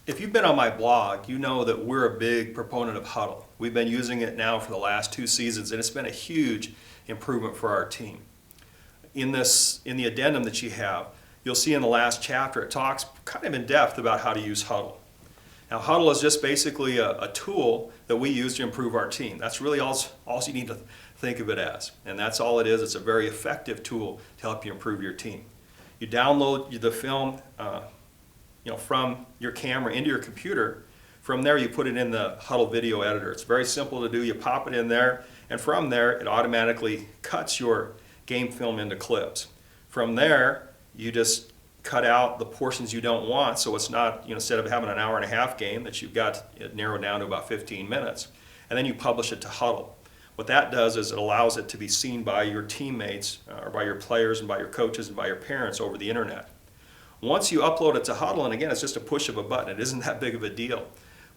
If you've been on my blog, you know that we're a big proponent of Hudl. We've been using it now for the last 2 seasons, and it's been a huge improvement for our team. In the addendum that you have, you'll see in the last chapter it talks kind of in depth about how to use Hudl. Now, Hudl is just basically a tool that we use to improve our team. That's really all you need to think of it as, and that's all it is. It's a very effective tool to help you improve your team. You download the film from your camera into your computer. From there, you put it in the Hudl video editor. It's very simple to do. You pop it in there, and from there, it automatically cuts your game film into clips. From there, you just cut out the portions you don't want, so it's not, instead of having an hour-and-a-half game, that you've got it narrowed down to about 15 minutes. And then you publish it to Hudl. What that does is it allows it to be seen by your teammates, or by your players, and by your coaches, and by your parents over the internet. Once you upload it to Hudl, and again, it's just a push of a button. It isn't that big of a deal.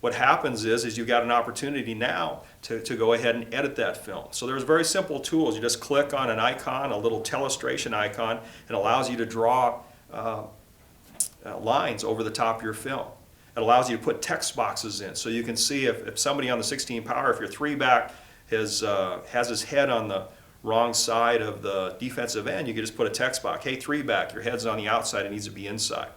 What happens is you've got an opportunity now to go ahead and edit that film. So there's very simple tools. You just click on an icon, a little telestration icon, and it allows you to draw lines over the top of your film. It allows you to put text boxes in, so you can see if somebody on the 16 power, if your 3-back has his head on the wrong side of the defensive end, you can just put a text box. Hey, 3-back, your head's on the outside, it needs to be inside.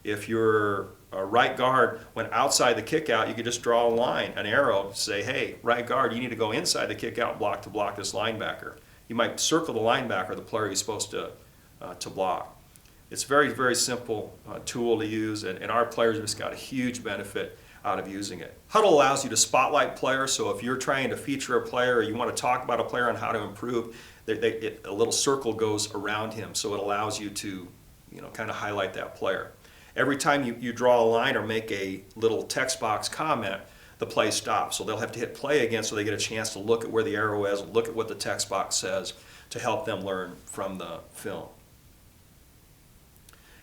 If your right guard went outside the kick out, you could just draw a line, an arrow, say, hey, right guard, you need to go inside the kick out block to block this linebacker. You might circle the linebacker, the player you're supposed to block. It's a very, very simple tool to use, and our players have just got a huge benefit out of using it. Hudl allows you to spotlight players, so if you're trying to feature a player or you want to talk about a player on how to improve, a little circle goes around him, so it allows you to kind of highlight that player. Every time you draw a line or make a little text box comment, the play stops. So they'll have to hit play again so they get a chance to look at where the arrow is, look at what the text box says to help them learn from the film.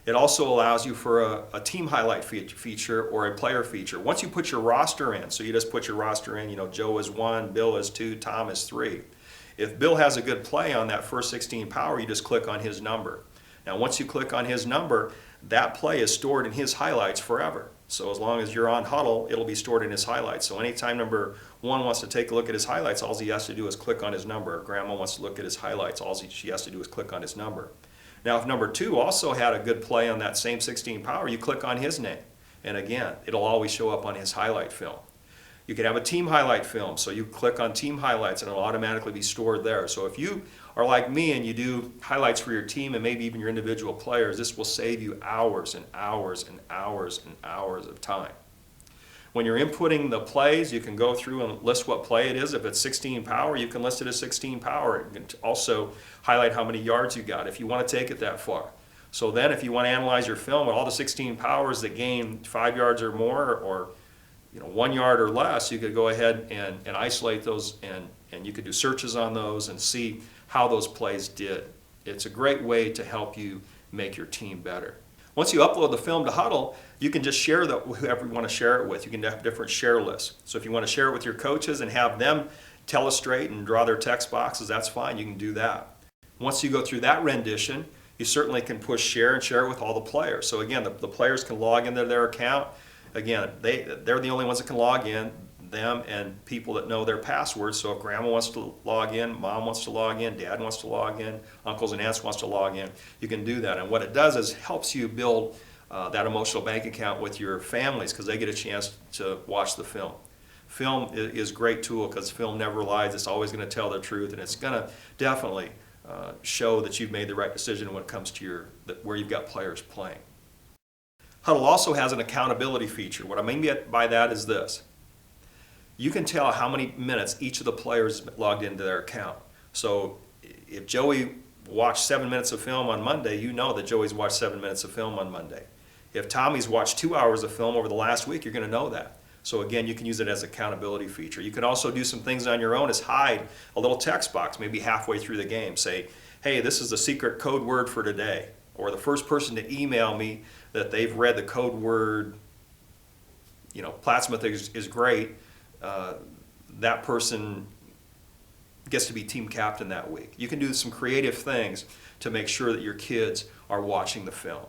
It also allows you for a team highlight feature or a player feature. Once you put your roster in, so you just put your roster in, Joe is 1, Bill is 2, Tom is 3. If Bill has a good play on that first 16 power, you just click on his number. Now once you click on his number, that play is stored in his highlights forever. So as long as you're on Hudl, it'll be stored in his highlights. So anytime number 1 wants to take a look at his highlights, all he has to do is click on his number. If Grandma wants to look at his highlights, all she has to do is click on his number. Now if number 2 also had a good play on that same 16 power, you click on his name. And again, it'll always show up on his highlight film. You can have a team highlight film, so you click on team highlights and it'll automatically be stored there. So if you are like me and you do highlights for your team and maybe even your individual players, this will save you hours and hours and hours and hours of time. When you're inputting the plays, you can go through and list what play it is. If it's 16 power, you can list it as 16 power. You can also highlight how many yards you got if you want to take it that far. So then if you want to analyze your film with all the 16 powers that gain 5 yards or more, or 1 yard or less, you could go ahead and isolate those, and you could do searches on those and see how those plays did. It's a great way to help you make your team better. Once you upload the film to Hudl, you can just share that with whoever you want to share it with. You can have different share lists. So if you want to share it with your coaches and have them telestrate and draw their text boxes, that's fine, you can do that. Once you go through that rendition, you certainly can push share and share it with all the players. So again, the players can log into their account. Again, they're the only ones that can log in, them and people that know their passwords. So if Grandma wants to log in, Mom wants to log in, Dad wants to log in, uncles and aunts wants to log in, you can do that. And what it does is helps you build that emotional bank account with your families, because they get a chance to watch the film. Film is a great tool because film never lies. It's always going to tell the truth, and it's going to definitely show that you've made the right decision when it comes to where you've got players playing. Hudl also has an accountability feature. What I mean by that is this. You can tell how many minutes each of the players logged into their account. So if Joey watched 7 minutes of film on Monday, you know that Joey's watched 7 minutes of film on Monday. If Tommy's watched 2 hours of film over the last week, you're going to know that. So again, you can use it as an accountability feature. You can also do some things on your own, is hide a little text box maybe halfway through the game. Say, hey, this is the secret code word for today. Or the first person to email me that they've read the code word, Plattsmouth is great, that person gets to be team captain that week. You can do some creative things to make sure that your kids are watching the film.